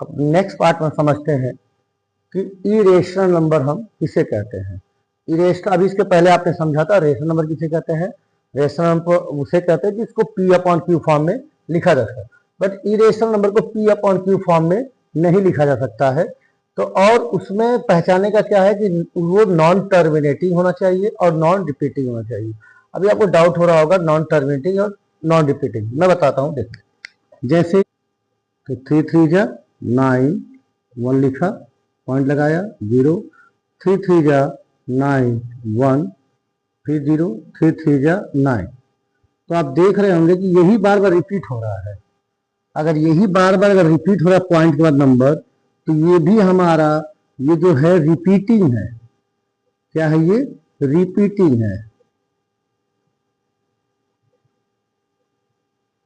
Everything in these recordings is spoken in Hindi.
अब नेक्स्ट पार्ट में समझते हैं कि इरेशनल नंबर हम किसे कहते हैं। इरेशनल, अभी इसके पहले आपने समझा था रेशनल नंबर किसे कहते हैं। रेशनल नंबर उसे कहते हैं जिसको पी अपॉन क्यू फॉर्म में लिखा जा सकता है, बट इरेशनल नंबर को पी अपॉन क्यू फॉर्म में नहीं लिखा जा सकता है। तो और उसमें पहचाने का क्या है कि वो नॉन टर्मिनेटिंग होना चाहिए और नॉन रिपीटिंग होना चाहिए। अभी आपको डाउट हो रहा होगा नॉन टर्मिनेटिंग और नॉन रिपीटिंग, मैं बताता हूँ। देखिए जैसे तो 3 3 जा 9, 1 लिखा, पॉइंट लगाया 0, 3 3 जा 9 1, फिर 0, 3 3 जा 9। तो आप देख रहे होंगे कि यही बार बार रिपीट हो रहा है। अगर यही बार बार अगर रिपीट हो रहा है पॉइंट के बाद नंबर, तो ये भी हमारा ये जो है रिपीटिंग है। क्या है ये? रिपीटिंग है।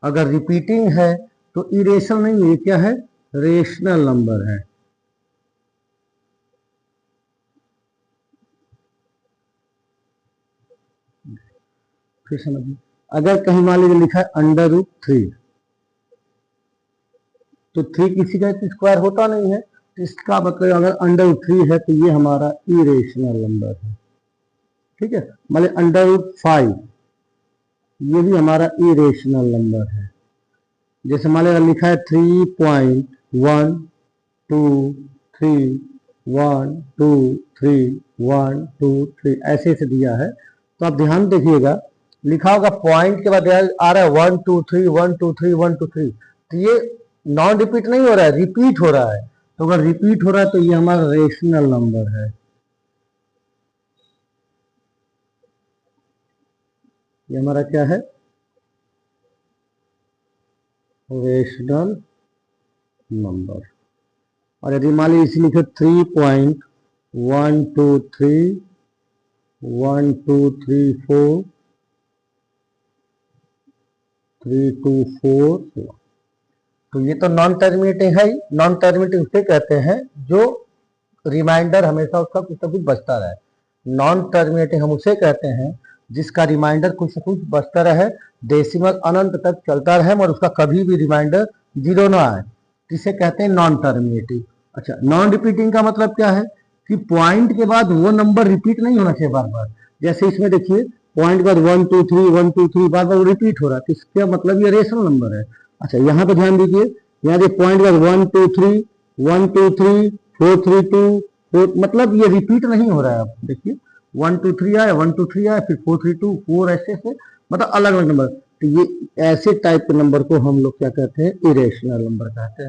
अगर रिपीटिंग है तो इरेशनल नहीं है, क्या है? रेशनल नंबर है। फिर समझिए, अगर कहीं मान लीजिए लिखा है √3, तो 3 किसी का स्क्वायर होता नहीं है, तो इसका मतलब अगर √3 है तो ये हमारा इरेशनल नंबर है। ठीक है, मान लीजिए √5, ये भी हमारा इरेशनल नंबर है। जैसे मान लीजिए लिखा है 3.123123123 ऐसे ऐसे दिया है। तो आप ध्यान देखिएगा, लिखा होगा पॉइंट के बाद आ रहा है 1 2 3 1 2 3 1 2 3, तो ये नॉन रिपीट नहीं हो रहा है, रिपीट हो रहा है। तो अगर रिपीट हो रहा है तो ये हमारा रेशनल नंबर है। ये हमारा क्या है? Rational number. और यदि मान लीजिए इसे लिखे 3.1231234 तो ये तो नॉन टर्मिनेटिंग है ही। नॉन टर्मिनेटिंग उसे कहते हैं जो रिमाइंडर हमेशा उसका कुछ ना कुछ बचता रहे। नॉन टर्मिनेटिंग हम उसे कहते हैं जिसका रिमाइंडर कुछ ना कुछ बचता रहे, डेसिमल अनंत तक चलता रहे और उसका कभी भी रिमाइंडर 0 ना आए, जिसे कहते हैं नॉन टर्मिनेटिंग। अच्छा, नॉन रिपीटिंग का मतलब क्या है कि पॉइंट के बाद वो नंबर रिपीट नहीं होना चाहिए बार बार। जैसे इसमें देखिए पॉइंट के बाद 1 2 3 1 2 3 बार बार रिपीट हो रहा है, तो इसका मतलब ये रेशनल नंबर है। अच्छा, यहाँ पे ध्यान दीजिए, यहाँ देखिए पॉइंट के बाद 1 2 3 1 2 3 4 3 2 4, मतलब ये रिपीट नहीं हो रहा है। आप देखिए 1 2 3 आया, 1 2 3 आया, फिर 4 3 2 4, ऐसे से मतलब अलग अलग नंबर। तो ये ऐसे टाइप के नंबर को हम लोग क्या कहते हैं? इरेशनल नंबर कहते हैं।